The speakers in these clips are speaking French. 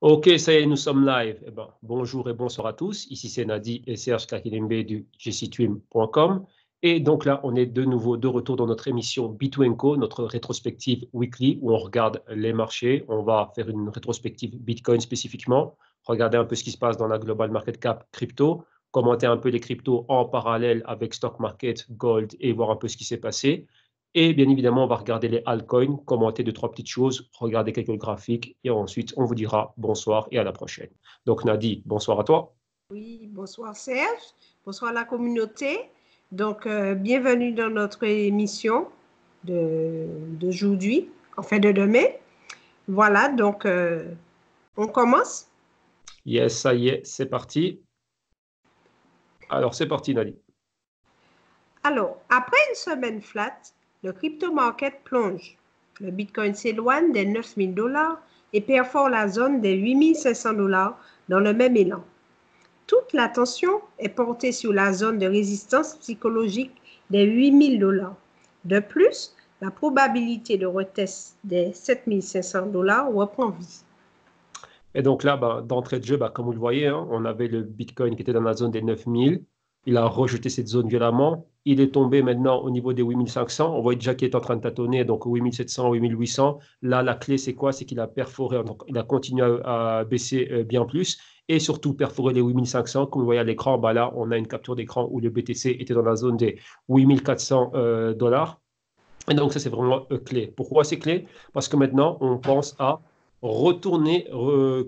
Ok, ça y est, nous sommes live. Eh ben, bonjour et bonsoir à tous. Ici, c'est Nadi et Serge Kakilembe du jctwim.com. Et donc là, on est de nouveau de retour dans notre émission B2Co, notre rétrospective weekly où on regarde les marchés. On va faire une rétrospective Bitcoin spécifiquement, regarder un peu ce qui se passe dans la global market cap crypto, commenter un peu les cryptos en parallèle avec stock market, gold et voir un peu ce qui s'est passé. Et bien évidemment, on va regarder les altcoins, commenter deux, trois petites choses, regarder quelques graphiques et ensuite on vous dira bonsoir et à la prochaine. Donc Nadi, bonsoir à toi. Oui, bonsoir Serge, bonsoir la communauté. Donc, bienvenue dans notre émission d'aujourd'hui, enfin de demain. Voilà, donc on commence. Yes, ça y est, c'est parti. Alors c'est parti Nadi. Alors, après une semaine flat, le crypto market plonge. Le Bitcoin s'éloigne des 9 000 dollars et perfore la zone des 8 500 dollars dans le même élan. Toute l'attention est portée sur la zone de résistance psychologique des 8 000 dollars. De plus, la probabilité de retest des 7 500 dollars reprend vie. Et donc là, d'entrée de jeu, comme vous le voyez, hein, on avait le Bitcoin qui était dans la zone des 9000. Il a rejeté cette zone violemment. Il est tombé maintenant au niveau des 8500. On voit déjà qu'il est en train de tâtonner, donc 8700, 8800. Là, la clé, c'est quoi? C'est qu'il a perforé, donc il a continué à baisser bien plus et surtout perforé les 8500. Comme vous voyez à l'écran, là, on a une capture d'écran où le BTC était dans la zone des 8400 dollars. Et donc, ça, c'est vraiment clé. Pourquoi c'est clé? Parce que maintenant, on pense à retourner,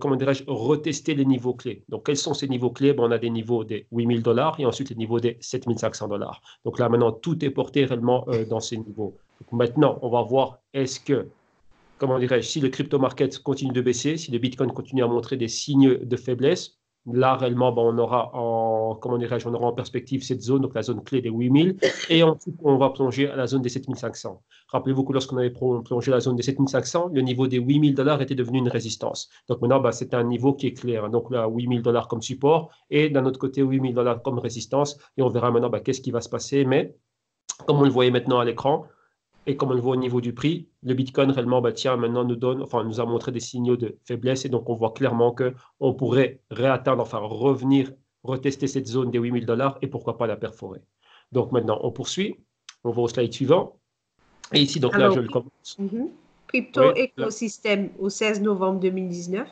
comment dirais-je, retester les niveaux clés. Donc, quels sont ces niveaux clés? On a des niveaux des 8000 dollars et ensuite les niveaux des 7500 dollars. Donc là, maintenant, tout est porté réellement dans ces niveaux. Donc, maintenant, on va voir est-ce que, comment dirais-je, si le crypto market continue de baisser, si le Bitcoin continue à montrer des signes de faiblesse, là, réellement, on aura en, comment dirais-je, on aura en perspective cette zone, donc la zone clé des 8000, et ensuite, on va plonger à la zone des 7500. Rappelez-vous que lorsqu'on avait plongé à la zone des 7500, le niveau des 8000 dollars était devenu une résistance. Donc maintenant, c'est un niveau qui est clair. Donc là, 8000 dollars comme support, et d'un autre côté, 8000 dollars comme résistance, et on verra maintenant qu'est-ce qui va se passer. Mais comme on le voyait maintenant à l'écran, et comme on le voit au niveau du prix, le Bitcoin réellement, tiens, maintenant nous donne, enfin, nous a montré des signaux de faiblesse et donc on voit clairement que on pourrait réatteindre, enfin, revenir, retester cette zone des 8000 dollars et pourquoi pas la perforer. Donc maintenant, on poursuit. On va au slide suivant. Et ici, donc là, je Alors, le commence. crypto Oui, donc là, écosystème au 16 novembre 2019.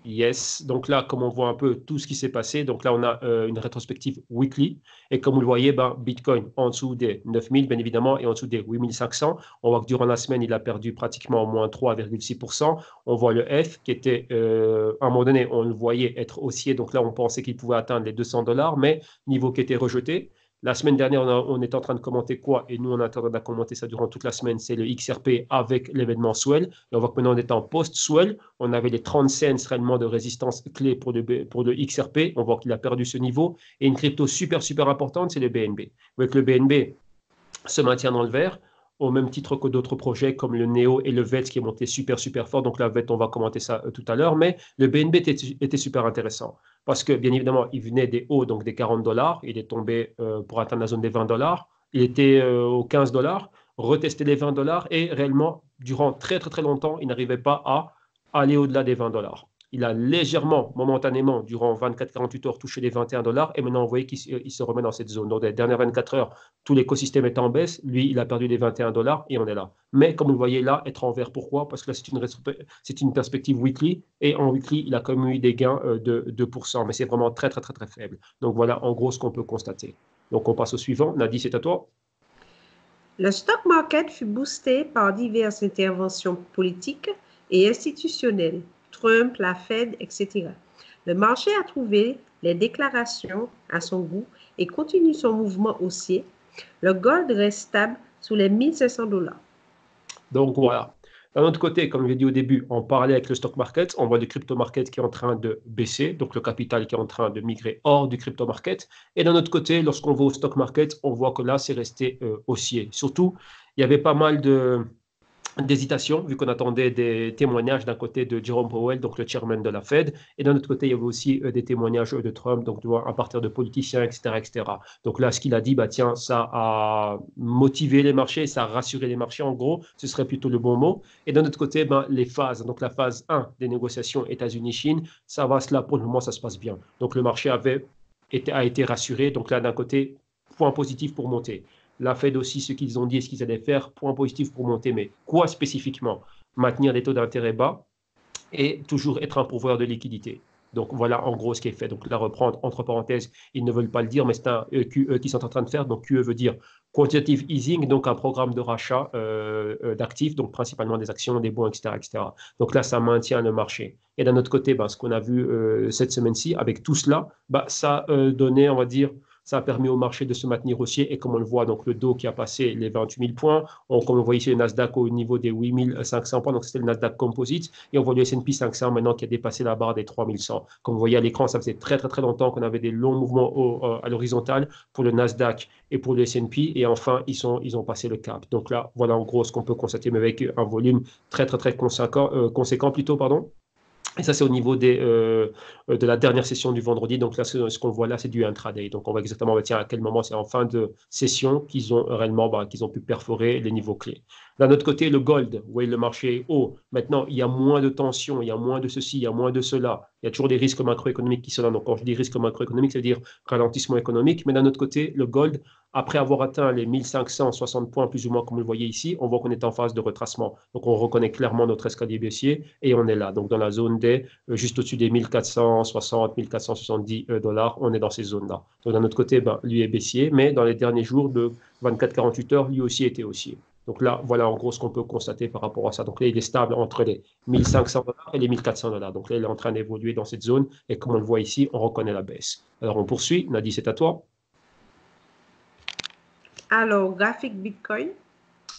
yes, donc là, comme on voit un peu tout ce qui s'est passé, donc là, on a une rétrospective weekly. Et comme vous le voyez, Bitcoin en dessous des 9000, bien évidemment, et en dessous des 8500. On voit que durant la semaine, il a perdu pratiquement au moins 3,6%. On voit le F qui était, à un moment donné, on le voyait être haussier. Donc là, on pensait qu'il pouvait atteindre les 200 dollars, mais niveau qui était rejeté. La semaine dernière, on est en train de commenter quoi? Et nous, on est en train de commenter ça durant toute la semaine. C'est le XRP avec l'événement Swell. Et on voit que maintenant, on est en post-Swell. On avait les 30 cents réellement de résistance clé pour le XRP. On voit qu'il a perdu ce niveau. Et une crypto super, super importante, c'est le BNB. Vous voyez que le BNB se maintient dans le vert, au même titre que d'autres projets comme le Neo et le VET qui est monté super, super fort. Donc, la VET, on va commenter ça tout à l'heure. Mais le BNB était super intéressant parce que, bien évidemment, il venait des hauts, donc des 40 dollars. Il est tombé pour atteindre la zone des 20 dollars. Il était aux 15 dollars, retesté les 20 dollars et réellement, durant très, très, très longtemps, il n'arrivait pas à aller au-delà des 20 dollars. Il a légèrement, momentanément, durant 24-48 heures, touché les 21 dollars et maintenant, vous voyez qu'il se remet dans cette zone. Donc, les dernières 24 heures, tout l'écosystème est en baisse. Lui, il a perdu les 21 dollars et on est là. Mais comme vous le voyez là, être en vert, pourquoi? Parce que là, c'est une perspective weekly et en weekly, il a quand même eu des gains de 2%, mais c'est vraiment très, très, très, très faible. Donc, voilà en gros ce qu'on peut constater. Donc, on passe au suivant. Nadi, c'est à toi. Le stock market fut boosté par diverses interventions politiques et institutionnelles, Trump, la Fed, etc. Le marché a trouvé les déclarations à son goût et continue son mouvement haussier. Le gold reste stable sous les 1500 dollars. Donc voilà. D'un autre côté, comme je l'ai dit au début, on parlait avec le stock market, on voit le crypto market qui est en train de baisser, donc le capital qui est en train de migrer hors du crypto market. Et d'un autre côté, lorsqu'on va au stock market, on voit que là, c'est resté haussier. Surtout, il y avait pas mal de, d'hésitation, vu qu'on attendait des témoignages d'un côté de Jerome Powell, donc le chairman de la Fed, et d'un autre côté, il y avait aussi des témoignages de Trump, donc tu vois, à partir de politiciens, etc., etc. Donc là, ce qu'il a dit, bah tiens, ça a motivé les marchés, ça a rassuré les marchés, en gros, ce serait plutôt le bon mot. Et d'un autre côté, ben, les phases, donc la phase 1 des négociations États-Unis-Chine, ça va, cela pour le moment, ça se passe bien. Donc le marché a été rassuré, donc là, d'un côté, point positif pour monter. La Fed aussi, ce qu'ils ont dit et ce qu'ils allaient faire, point positif pour monter. Mais quoi spécifiquement? Maintenir les taux d'intérêt bas et toujours être un pourvoyeur de liquidité. Donc voilà en gros ce qui est fait. Donc là, reprendre entre parenthèses, ils ne veulent pas le dire, mais c'est un QE qui sont en train de faire. Donc QE veut dire quantitative easing, donc un programme de rachat d'actifs, donc principalement des actions, des bons, etc., etc. Donc là, ça maintient le marché. Et d'un autre côté, ben, ce qu'on a vu cette semaine-ci, avec tout cela, ben, ça a donné, on va dire, ça a permis au marché de se maintenir haussier. Et comme on le voit, donc le Dow qui a passé les 28 000 points, comme on voit ici le Nasdaq au niveau des 8 500 points, donc c'était le Nasdaq Composite. Et on voit le S&P 500 maintenant qui a dépassé la barre des 3100. Comme vous voyez à l'écran, ça faisait très très très longtemps qu'on avait des longs mouvements à l'horizontale pour le Nasdaq et pour le S&P. Et enfin, ils ont passé le cap. Donc là, voilà en gros ce qu'on peut constater, mais avec un volume très très très conséquent plutôt, pardon. Et ça, c'est au niveau de la dernière session du vendredi. Donc là, ce qu'on voit là, c'est du intraday. Donc on voit exactement tiens, à quel moment c'est en fin de session qu'ils ont réellement qu'ils ont pu perforer les niveaux clés. D'un autre côté, le gold, vous voyez, le marché est haut. Maintenant, il y a moins de tension, il y a moins de ceci, il y a moins de cela. Il y a toujours des risques macroéconomiques qui sont là. Donc quand je dis risques macroéconomiques, ça veut dire ralentissement économique. Mais d'un autre côté, le gold, après avoir atteint les 1560 points, plus ou moins comme vous le voyez ici, on voit qu'on est en phase de retracement. Donc on reconnaît clairement notre escalier baissier et on est là. Donc dans la zone des juste au-dessus des 1460, 1470 dollars, on est dans ces zones-là. Donc d'un autre côté, ben, lui est baissier, mais dans les derniers jours de 24-48 heures, lui aussi était haussier. Donc là, voilà en gros ce qu'on peut constater par rapport à ça. Donc là, il est stable entre les 1500 dollars et les 1400 dollars. Donc là, il est en train d'évoluer dans cette zone et comme on le voit ici, on reconnaît la baisse. Alors on poursuit. Nadie, c'est à toi. Alors, graphique Bitcoin.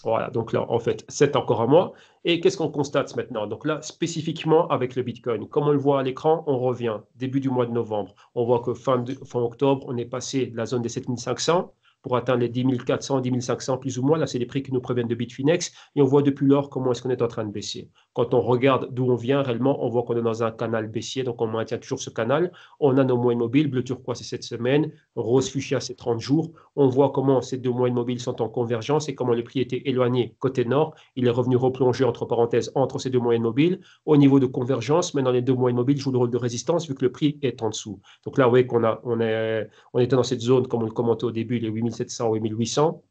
Voilà, donc là, en fait, c'est encore à moi. Et qu'est-ce qu'on constate maintenant? Donc là, spécifiquement avec le Bitcoin, comme on le voit à l'écran, on revient début du mois de novembre. On voit que fin octobre, on est passé de la zone des 7500 pour atteindre les 10 400, 10 500 plus ou moins. Là, c'est les prix qui nous proviennent de Bitfinex. Et on voit depuis lors comment est-ce qu'on est en train de baisser. Quand on regarde d'où on vient réellement, on voit qu'on est dans un canal baissier. Donc, on maintient toujours ce canal. On a nos moyennes mobiles. Bleu turquoise, c'est cette semaine. Rose fuchsia, c'est 30 jours. On voit comment ces deux moyennes mobiles sont en convergence et comment le prix était éloigné côté nord. Il est revenu replonger entre parenthèses entre ces deux moyennes mobiles. Au niveau de convergence, maintenant les deux moyennes mobiles jouent le rôle de résistance vu que le prix est en dessous. Donc là, vous voyez on était dans cette zone, comme on le commentait au début, les 8700 ou 8800.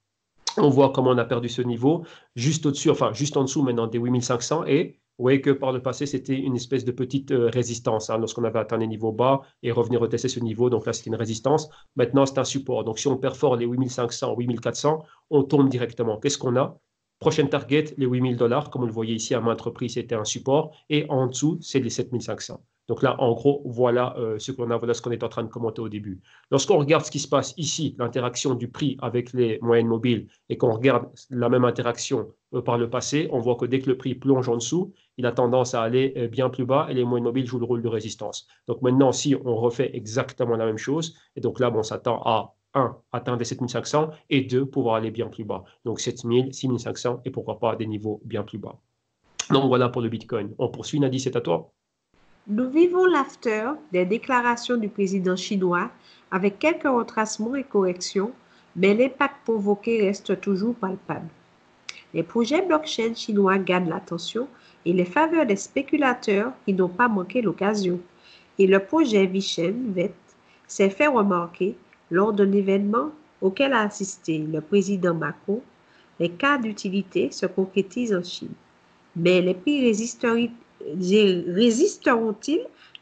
On voit comment on a perdu ce niveau juste au-dessus, enfin juste en dessous maintenant des 8500 et vous voyez que par le passé, c'était une espèce de petite résistance lorsqu'on avait atteint les niveaux bas et revenir retester ce niveau. Donc là, c'était une résistance. Maintenant, c'est un support. Donc si on perfore les 8500, 8400, on tombe directement. Qu'est-ce qu'on a? Prochaine target, les 8000 dollars. Comme vous le voyez ici, à maintes reprises, c'était un support. Et en dessous, c'est les 7500. Donc là, en gros, voilà ce qu'on a, voilà ce qu'on est en train de commenter au début. Lorsqu'on regarde ce qui se passe ici, l'interaction du prix avec les moyennes mobiles, et qu'on regarde la même interaction par le passé, on voit que dès que le prix plonge en dessous, il a tendance à aller bien plus bas et les moyennes mobiles jouent le rôle de résistance. Donc maintenant, si on refait exactement la même chose, et donc là, on s'attend à 1, atteindre les 7500 et 2, pouvoir aller bien plus bas. Donc 7000, 6500 et pourquoi pas des niveaux bien plus bas. Donc voilà pour le Bitcoin. On poursuit, Nadie, c'est à toi. Nous vivons l'after des déclarations du président chinois avec quelques retracements et corrections, mais l'impact provoqué reste toujours palpable. Les projets blockchain chinois gagnent l'attention et les faveurs des spéculateurs qui n'ont pas manqué l'occasion. Et le projet Vichen VET s'est fait remarquer lors d'un événement auquel a assisté le président Macron. Les cas d'utilité se concrétisent en Chine. Mais les prix résisteront-ils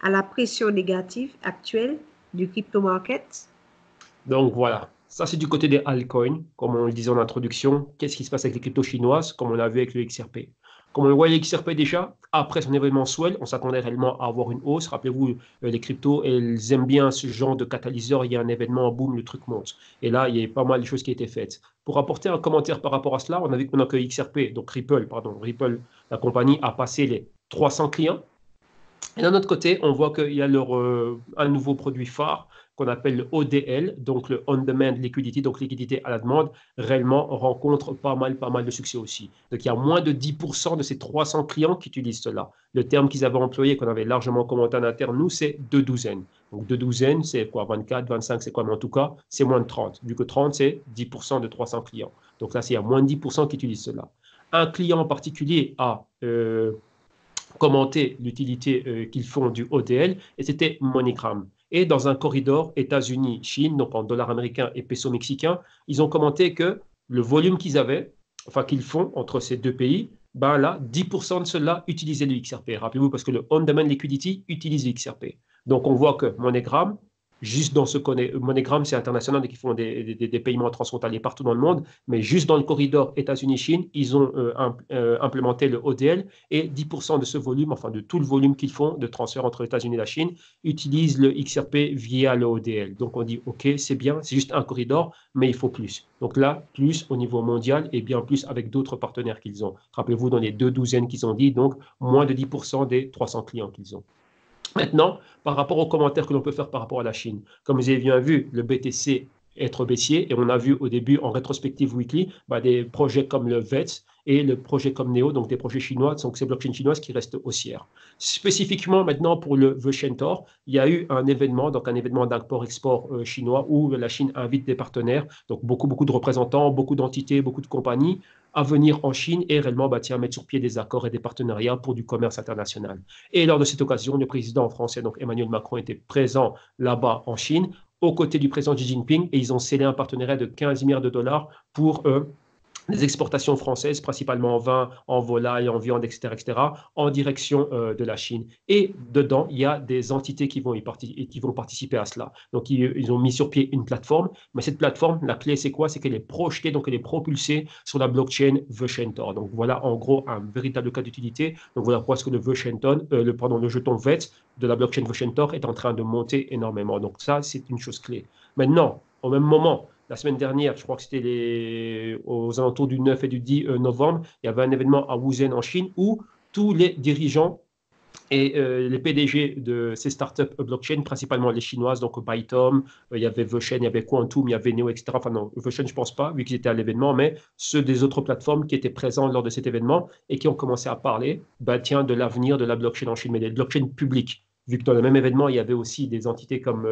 à la pression négative actuelle du crypto market? Donc voilà, ça c'est du côté des altcoins, comme on le disait en introduction. Qu'est-ce qui se passe avec les cryptos chinoises, comme on l'a vu avec le XRP? Comme on le voit, le XRP déjà, après son événement mensuel, on s'attendait réellement à avoir une hausse. Rappelez-vous, les cryptos, elles aiment bien ce genre de catalyseur. Il y a un événement, boum, le truc monte. Et là, il y a pas mal de choses qui ont été faites. Pour apporter un commentaire par rapport à cela, on a vu que maintenant que XRP, donc Ripple, pardon, Ripple, la compagnie, a passé les 300 clients. Et d'un autre côté, on voit qu'il y a un nouveau produit phare qu'on appelle le ODL, donc le On-Demand Liquidity, donc liquidité à la demande, réellement rencontre pas mal de succès aussi. Donc il y a moins de 10% de ces 300 clients qui utilisent cela. Le terme qu'ils avaient employé, qu'on avait largement commenté en interne, nous, c'est deux douzaines. Donc deux douzaines, c'est quoi? 24, 25, c'est quoi? Mais en tout cas, c'est moins de 30. Vu que 30, c'est 10% de 300 clients. Donc là, il y a moins de 10% qui utilisent cela. Un client en particulier a commenté l'utilité qu'ils font du ODL, et c'était MoneyGram. Et dans un corridor États-Unis-Chine, donc en dollars américains et pesos mexicains, ils ont commenté que le volume qu'ils avaient, enfin qu'ils font entre ces deux pays, ben là, 10% de cela utilisaient le XRP. Rappelez-vous, parce que le On-Demand Liquidity utilise le XRP. Donc on voit que MoneyGram, juste dans ce MoneyGram, c'est international, donc ils font des paiements transfrontaliers partout dans le monde, mais juste dans le corridor États-Unis-Chine, ils ont implémenté le ODL, et 10% de ce volume, enfin de tout le volume qu'ils font de transfert entre les États-Unis et la Chine, utilisent le XRP via le ODL. Donc on dit, OK, c'est bien, c'est juste un corridor, mais il faut plus. Donc là, plus au niveau mondial et bien plus avec d'autres partenaires qu'ils ont. Rappelez-vous, dans les deux douzaines qu'ils ont dit, donc moins de 10% des 300 clients qu'ils ont. Maintenant, par rapport aux commentaires que l'on peut faire par rapport à la Chine, comme vous avez bien vu, le BTC être baissier, et on a vu au début en rétrospective weekly des projets comme le VETS et le projet comme Neo, donc des projets chinois, donc ces blockchains chinoises qui restent haussières. Spécifiquement maintenant pour le Veshentor, il y a eu un événement, donc un événement d'import-export chinois où la Chine invite des partenaires, donc beaucoup de représentants, beaucoup d'entités, beaucoup de compagnies à venir en Chine et réellement mettre sur pied des accords et des partenariats pour du commerce international. Et lors de cette occasion, le président français, donc Emmanuel Macron, était présent là-bas en Chine, aux côtés du président Xi Jinping, et ils ont scellé un partenariat de 15 milliards de dollars pour les exportations françaises, principalement en vin, en volaille, en viande, etc., en direction de la Chine. Et dedans, il y a des entités qui vont participer à cela. Donc, ils ont mis sur pied une plateforme, mais cette plateforme, la clé, c'est quoi? C'est qu'elle est projetée, donc elle est propulsée sur la blockchain Veshentor. Donc, voilà en gros un véritable cas d'utilité. Donc, voilà pourquoi est-ce que le jeton VET de la blockchain Veshentor est en train de monter énormément. Donc, ça, c'est une chose clé. Maintenant, au même moment, la semaine dernière, je crois que c'était aux alentours du 9 et du 10 novembre, il y avait un événement à Wuzhen en Chine où tous les dirigeants et les PDG de ces startups blockchain, principalement les chinoises, donc Bytom, il y avait Veshen, il y avait Quantum, il y avait Neo, etc. Enfin non, Veshen, je ne pense pas, vu qu'ils étaient à l'événement, mais ceux des autres plateformes qui étaient présents lors de cet événement et qui ont commencé à parler de l'avenir de la blockchain en Chine, mais des blockchains publiques. Vu que dans le même événement, il y avait aussi des entités comme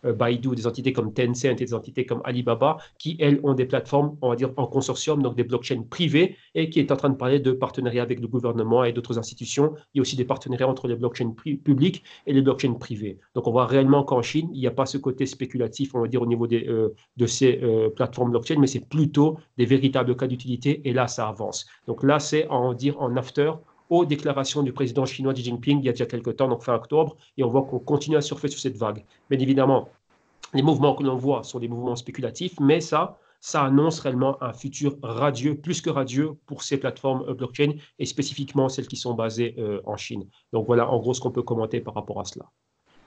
Baidu, des entités comme Tencent et des entités comme Alibaba, qui, elles, ont des plateformes, on va dire, en consortium, donc des blockchains privées, et qui est en train de parler de partenariats avec le gouvernement et d'autres institutions. Il y a aussi des partenariats entre les blockchains publiques et les blockchains privées. Donc, on voit réellement qu'en Chine, il n'y a pas ce côté spéculatif, on va dire, au niveau de ces plateformes blockchain, mais c'est plutôt des véritables cas d'utilité, et là, ça avance. Donc là, c'est, en dire, en after, aux déclarations du président chinois Xi Jinping il y a déjà quelques temps, donc fin octobre, et on voit qu'on continue à surfer sur cette vague. Bien évidemment, les mouvements que l'on voit sont des mouvements spéculatifs, mais ça annonce réellement un futur radieux, plus que radieux, pour ces plateformes blockchain, et spécifiquement celles qui sont basées en Chine. Donc voilà en gros ce qu'on peut commenter par rapport à cela.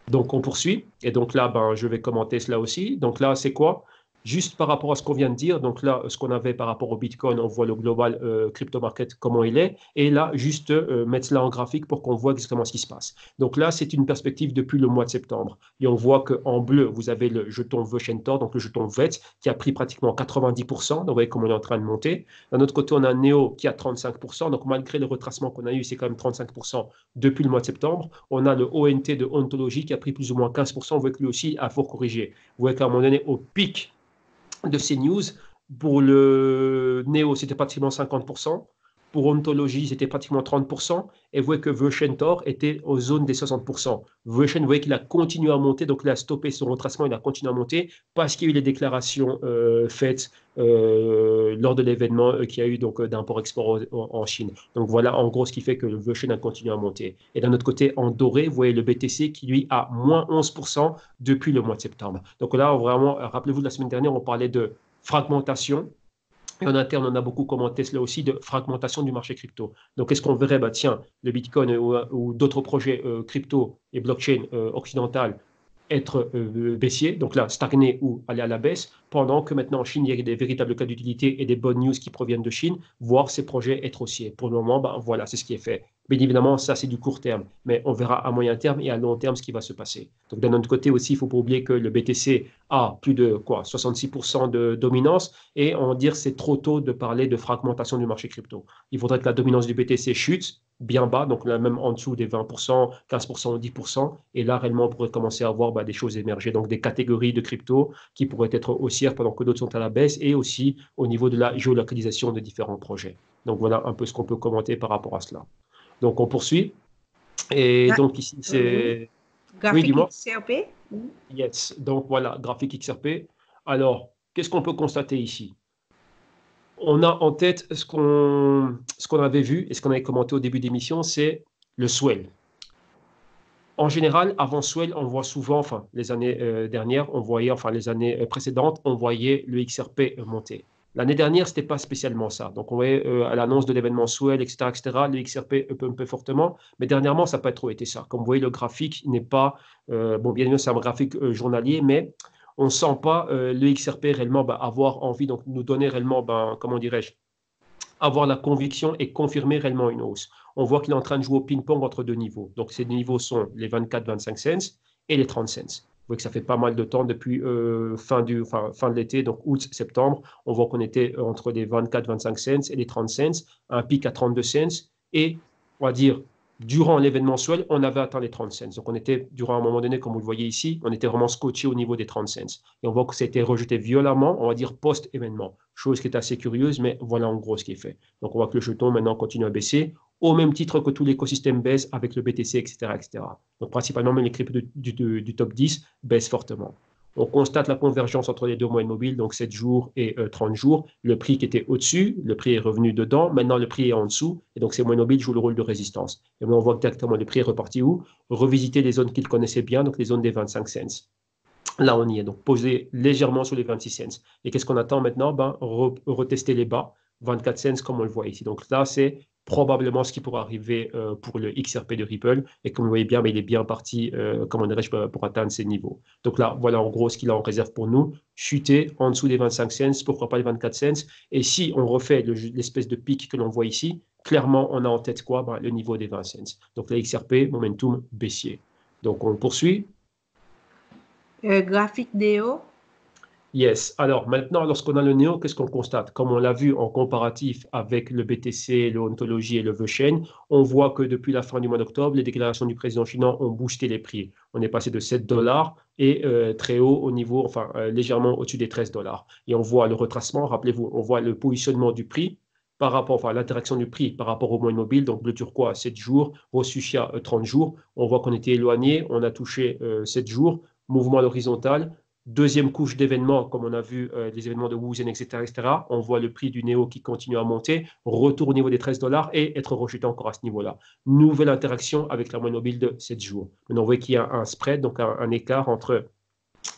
Donc on poursuit, et donc là, je vais commenter cela aussi. Donc là, c'est quoi? Juste par rapport à ce qu'on vient de dire, donc là, ce qu'on avait par rapport au Bitcoin, on voit le global crypto market, comment il est, et là, juste mettre cela en graphique pour qu'on voit exactement ce qui se passe. Donc là, c'est une perspective depuis le mois de septembre, et on voit qu'en bleu, vous avez le jeton Veshentor, donc le jeton VET, qui a pris pratiquement 90%, donc vous voyez comment on est en train de monter. D'un autre côté, on a Neo qui a 35%, donc malgré le retracement qu'on a eu, c'est quand même 35% depuis le mois de septembre. On a le ONT de Ontology qui a pris plus ou moins 15%, vous voyez que lui aussi a fort corrigé. Vous voyez qu'à un moment donné, au pic de ces news. Pour le Neo, c'était pratiquement 50%. Pour Ontology, c'était pratiquement 30%. Et vous voyez que Veshentor était aux zones des 60%. Veshen, vous voyez qu'il a continué à monter, donc il a stoppé son retracement, il a continué à monter parce qu'il y a eu les déclarations faites lors de l'événement qu'il y a eu d'import-export en Chine. Donc voilà en gros ce qui fait que le Veshen a continué à monter. Et d'un autre côté, en doré, vous voyez le BTC qui lui a moins 11% depuis le mois de septembre. Donc là, vraiment, rappelez-vous de la semaine dernière, on parlait de fragmentation. Et en interne, on a beaucoup commenté cela aussi de fragmentation du marché crypto. Donc, est-ce qu'on verrait, tiens, le Bitcoin ou d'autres projets crypto et blockchain occidentales être baissier, donc là, stagner ou aller à la baisse, pendant que maintenant en Chine, il y a des véritables cas d'utilité et des bonnes news qui proviennent de Chine, voir ces projets être haussiers. Pour le moment, voilà, c'est ce qui est fait. Bien évidemment, ça, c'est du court terme, mais on verra à moyen terme et à long terme ce qui va se passer. Donc, d'un autre côté aussi, il ne faut pas oublier que le BTC a plus de quoi, 66% de dominance et on va dire c'est trop tôt de parler de fragmentation du marché crypto. Il faudrait que la dominance du BTC chute bien bas, donc là, même en dessous des 20%, 15% ou 10%, et là, réellement, on pourrait commencer à voir des choses émerger, donc des catégories de crypto qui pourraient être haussières pendant que d'autres sont à la baisse et aussi au niveau de la géolocalisation de différents projets. Donc, voilà un peu ce qu'on peut commenter par rapport à cela. Donc, on poursuit. Et Gra- donc, ici, mhm. c'est... Oui, Graphique dis-moi. XRP. Mhm. Yes. Donc, voilà, graphique XRP. Alors, qu'est-ce qu'on peut constater ici? On a en tête ce qu'on avait vu et ce qu'on avait commenté au début d'émission, c'est le swell. En général, avant swell, on voit souvent, enfin, les années dernières, on voyait, enfin, les années précédentes, on voyait le XRP monter. L'année dernière, ce n'était pas spécialement ça. Donc, on voyait à l'annonce de l'événement swell, etc., etc., le XRP pumpait fortement. Mais dernièrement, ça n'a pas trop été ça. Comme vous voyez, le graphique n'est pas, bon, bien sûr, c'est un graphique journalier, mais on ne sent pas le XRP réellement avoir envie, donc nous donner réellement, comment dirais-je, avoir la conviction et confirmer réellement une hausse. On voit qu'il est en train de jouer au ping-pong entre deux niveaux. Donc, ces deux niveaux sont les 24-25 cents et les 30 cents. Vous voyez que ça fait pas mal de temps depuis fin de l'été, donc août-septembre. On voit qu'on était entre les 24-25 cents et les 30 cents, un pic à 32 cents. Et on va dire, durant l'événement mensuel, on avait atteint les 30 cents. Donc, on était, durant un moment donné, comme vous le voyez ici, on était vraiment scotché au niveau des 30 cents. Et on voit que ça a été rejeté violemment, on va dire post-événement. Chose qui est assez curieuse, mais voilà en gros ce qui est fait. Donc, on voit que le jeton maintenant continue à baisser, au même titre que tout l'écosystème baisse avec le BTC, etc., etc. Donc, principalement, même les cryptos du top 10 baissent fortement. On constate la convergence entre les deux moyennes mobiles, donc 7 jours et 30 jours. Le prix qui était au-dessus, le prix est revenu dedans. Maintenant, le prix est en dessous. Et donc, ces moyennes mobiles jouent le rôle de résistance. Et maintenant, on voit directement le prix est reparti où? Revisiter les zones qu'il connaissait bien, donc les zones des 25 cents. Là, on y est. Donc, posé légèrement sur les 26 cents. Et qu'est-ce qu'on attend maintenant? Retester les bas, 24 cents, comme on le voit ici. Donc, là, c'est probablement ce qui pourrait arriver pour le XRP de Ripple. Et comme vous voyez bien, il est bien parti, comment dirais-je, pour atteindre ces niveaux. Donc là, voilà en gros ce qu'il a en réserve pour nous. Chuter en dessous des 25 cents, pourquoi pas les 24 cents. Et si on refait l'espèce de pic que l'on voit ici, clairement, on a en tête quoi? Le niveau des 20 cents. Donc, le XRP, momentum baissier. Donc, on poursuit. Graphique DO. Yes. Alors maintenant, lorsqu'on a le néo, qu'est-ce qu'on constate? Comme on l'a vu en comparatif avec le BTC, le Ontology et le VeChain, on voit que depuis la fin du mois d'octobre, les déclarations du président chinois ont boosté les prix. On est passé de 7 dollars et très haut au niveau, enfin légèrement au-dessus des 13 dollars. Et on voit le retracement, rappelez-vous, on voit le positionnement du prix par rapport, enfin l'interaction du prix par rapport au moyen mobile, donc bleu turquoise 7 jours, rose fuchsia 30 jours. On voit qu'on était éloigné, on a touché 7 jours, mouvement à l'horizontale. Deuxième couche d'événements, comme on a vu les événements de Wuzen, etc., etc., on voit le prix du Néo qui continue à monter, retour au niveau des 13 dollars et être rejeté encore à ce niveau-là. Nouvelle interaction avec la moyenne mobile de 7 jours. Maintenant, on voit qu'il y a un spread, donc un écart entre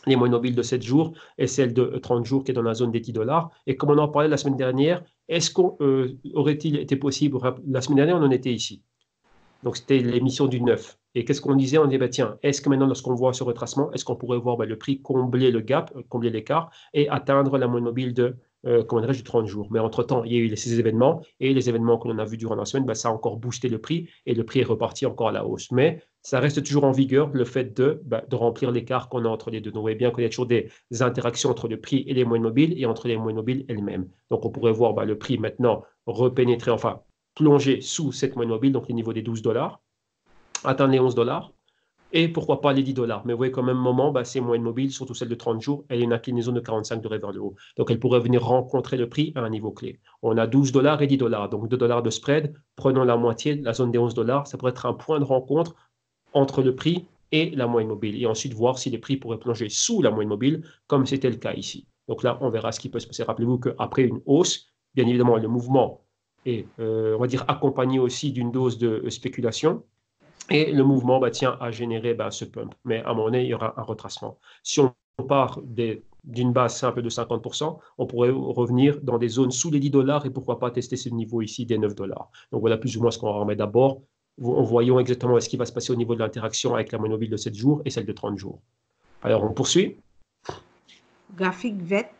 les moyennes mobiles de 7 jours et celle de 30 jours qui est dans la zone des 10 dollars. Et comme on en parlait la semaine dernière, est-ce qu'on aurait-il été possible, la semaine dernière, on en était ici. Donc, c'était l'émission du 9. Et qu'est-ce qu'on disait? On disait, tiens, est-ce que maintenant, lorsqu'on voit ce retracement, est-ce qu'on pourrait voir le prix combler le gap, combler l'écart et atteindre la moyenne mobile de, comment dirais-je, du 30 jours? Mais entre-temps, il y a eu ces événements et les événements que l'on a vus durant la semaine, ça a encore boosté le prix et le prix est reparti encore à la hausse. Mais ça reste toujours en vigueur le fait de remplir l'écart qu'on a entre les deux. Donc, vous voyez bien qu'il y a toujours des interactions entre le prix et les moyennes mobiles et entre les moyennes mobiles elles-mêmes. Donc, on pourrait voir le prix maintenant repénétrer, enfin, plonger sous cette moyenne mobile, donc les niveaux des 12 dollars, atteindre les 11 dollars, et pourquoi pas les 10 dollars. Mais vous voyez, quand même, moment, ces moyennes mobiles, surtout celle de 30 jours, elle est une inclinaison de 45 degrés vers le haut. Donc, elle pourrait venir rencontrer le prix à un niveau clé. On a 12 dollars et 10 dollars, donc 2 dollars de spread. Prenons la moitié, la zone des 11 dollars, ça pourrait être un point de rencontre entre le prix et la moyenne mobile. Et ensuite, voir si les prix pourraient plonger sous la moyenne mobile, comme c'était le cas ici. Donc là, on verra ce qui peut se passer. Rappelez-vous qu'après une hausse, bien évidemment, le mouvement est, on va dire, accompagné aussi d'une dose de spéculation. Et le mouvement tient à générer ce pump. Mais à un moment donné, il y aura un retracement. Si on part d'une base simple de 50%, on pourrait revenir dans des zones sous les 10 dollars et pourquoi pas tester ce niveau ici des 9 dollars. Donc voilà plus ou moins ce qu'on remet d'abord. En voyant exactement ce qui va se passer au niveau de l'interaction avec la moyenne mobile de 7 jours et celle de 30 jours. Alors on poursuit. Graphique VET.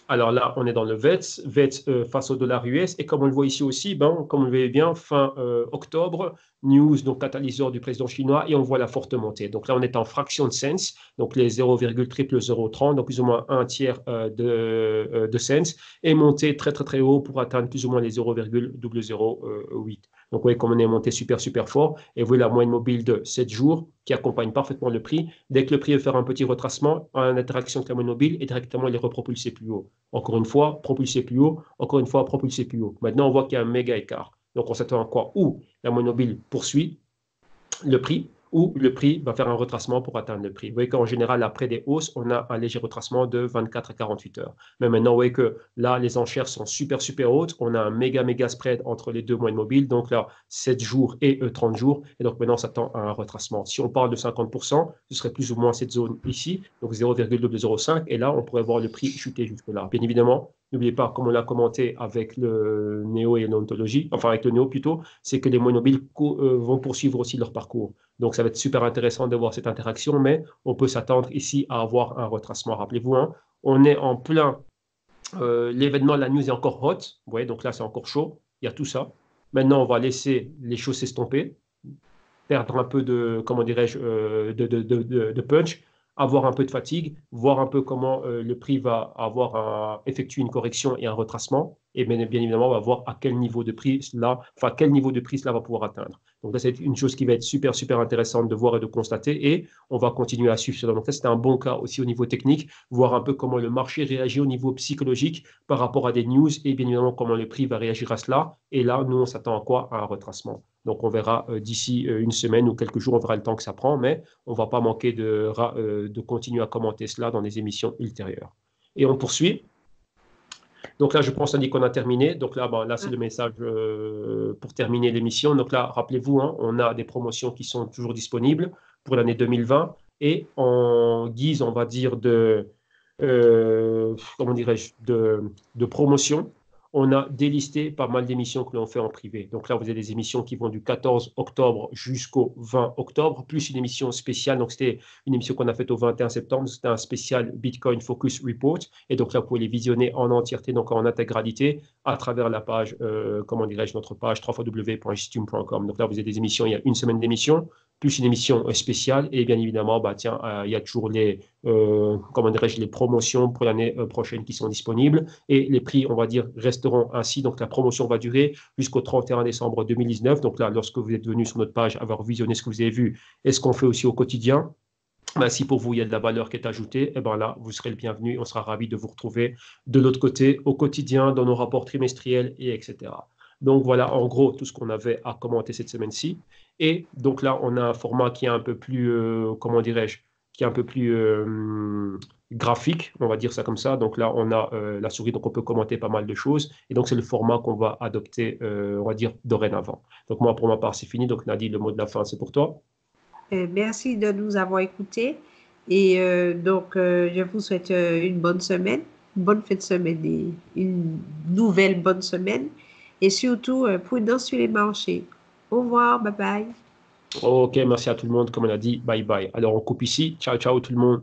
Alors là, on est dans le VETS, VETS face au dollar US. Et comme on le voit ici aussi, ben, comme vous le voyez bien, fin octobre, news, donc catalyseur du président chinois, et on voit la forte montée. Donc là, on est en fraction de cents, donc les 0,030, donc plus ou moins un tiers de cents, et monté très, très, très haut pour atteindre plus ou moins les 0,008. Donc, vous voyez comme on est monté super, super fort. Et vous voyez la moyenne mobile de 7 jours qui accompagne parfaitement le prix. Dès que le prix veut faire un petit retracement, en interaction avec la moyenne mobile, et directement, il est repropulsé plus haut. Encore une fois, propulsé plus haut. Encore une fois, propulsé plus haut. Maintenant, on voit qu'il y a un méga écart. Donc, on s'attend à quoi? Ou la moyenne mobile poursuit le prix, ou le prix va faire un retracement pour atteindre le prix. Vous voyez qu'en général, après des hausses, on a un léger retracement de 24 à 48 heures. Mais maintenant, vous voyez que là, les enchères sont super, super hautes. On a un méga, méga spread entre les deux moyennes mobiles. Donc là, 7 jours et 30 jours. Et donc maintenant, on s'attend à un retracement. Si on parle de 50%, ce serait plus ou moins cette zone ici, donc 0,205. Et là, on pourrait voir le prix chuter jusque-là. Bien évidemment, n'oubliez pas, comme on l'a commenté avec le Néo et l'ontologie, enfin avec le Néo plutôt, c'est que les moyennes mobiles vont poursuivre aussi leur parcours. Donc, ça va être super intéressant de voir cette interaction, mais on peut s'attendre ici à avoir un retracement. Rappelez-vous, hein, on est en plein, l'événement, la news est encore hot. Vous voyez, donc là, c'est encore chaud. Il y a tout ça. Maintenant, on va laisser les choses s'estomper, perdre un peu de, comment dirais-je, de punch, avoir un peu de fatigue, voir un peu comment le prix va effectuer une correction et un retracement. Et bien évidemment, on va voir à quel niveau de prix cela, enfin, quel niveau de prix cela va pouvoir atteindre. Donc, là, c'est une chose qui va être super, super intéressante de voir et de constater. Et on va continuer à suivre cela. Donc, ça, c'est un bon cas aussi au niveau technique, voir un peu comment le marché réagit au niveau psychologique par rapport à des news et bien évidemment comment le prix va réagir à cela. Et là, nous, on s'attend à quoi? À un retracement. Donc, on verra d'ici une semaine ou quelques jours, on verra le temps que ça prend, mais on ne va pas manquer de continuer à commenter cela dans des émissions ultérieures. Et on poursuit. Donc là, je pense, Andy, qu'on a terminé. Donc là, là c'est le message pour terminer l'émission. Donc là, rappelez-vous, hein, on a des promotions qui sont toujours disponibles pour l'année 2020. Et en guise, on va dire, comment dirais-je, de promotion, on a délisté pas mal d'émissions que l'on fait en privé. Donc là, vous avez des émissions qui vont du 14 octobre jusqu'au 20 octobre, plus une émission spéciale. Donc c'était une émission qu'on a faite au 21 septembre. C'était un spécial Bitcoin Focus Report. Et donc là, vous pouvez les visionner en entièreté, donc en intégralité, à travers la page, comment dirais-je, notre page www.gistume.com. Donc là, vous avez des émissions, il y a une semaine d'émissions, plus une émission spéciale. Et bien évidemment, tiens, il y a toujours comment dirais-je, les promotions pour l'année prochaine qui sont disponibles. Et les prix, on va dire, resteront ainsi. Donc la promotion va durer jusqu'au 31 décembre 2019. Donc là, lorsque vous êtes venu sur notre page, avoir visionné ce que vous avez vu et ce qu'on fait aussi au quotidien, si pour vous, il y a de la valeur qui est ajoutée, et là, vous serez le bienvenu. On sera ravis de vous retrouver de l'autre côté, au quotidien, dans nos rapports trimestriels, et etc. Donc voilà, en gros, tout ce qu'on avait à commenter cette semaine-ci. Et donc là, on a un format qui est un peu plus, comment dirais-je, qui est un peu plus graphique, on va dire ça comme ça. Donc là, on a la souris, donc on peut commenter pas mal de choses. Et donc, c'est le format qu'on va adopter, on va dire, dorénavant. Donc moi, pour ma part, c'est fini. Donc Nadine, le mot de la fin, c'est pour toi. Merci de nous avoir écoutés. Et je vous souhaite une bonne semaine, une bonne fin de semaine et une nouvelle bonne semaine. Et surtout, prudence sur les marchés. Au revoir, bye bye. Ok, merci à tout le monde. Comme on a dit, bye bye. Alors, on coupe ici. Ciao, ciao tout le monde.